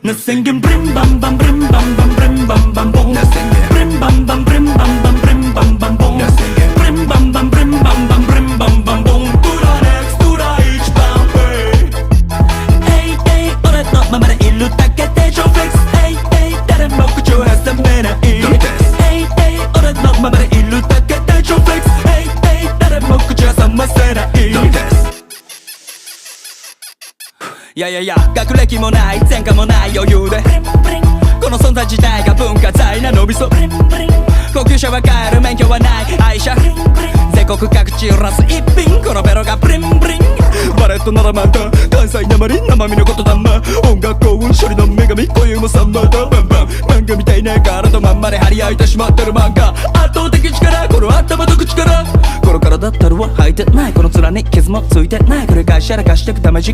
Nothing can brim bam bam brim bam bam brim bam bam boom. Brim bam bam brim bam bam brim bam bam boom. Brim bam bam brim bam bam brim bam bam boom. To the next to the each bam Hey hey 俺のままでいるだけで超フレックス Hey hey 誰も口を挟めない Hey hey 俺のままでいるだけで超フレックス Hey hey 誰も口を挟ませないいやいやいや学歴もない前科もない余裕でこの存在自体が文化財なのびそ高級車は買える免許はない愛車全国各地揺らす一品このベロがブリンブリンバレットならまた関西なまり生身のことだま音楽幸運処理の女神固有もサンバーだバンバン漫画みたいな体まんまで張り合いてしまってる漫画圧倒的力この頭と口からこの体だったらは履いてないこの面に傷もついてない繰り返しやらかしてくダメージ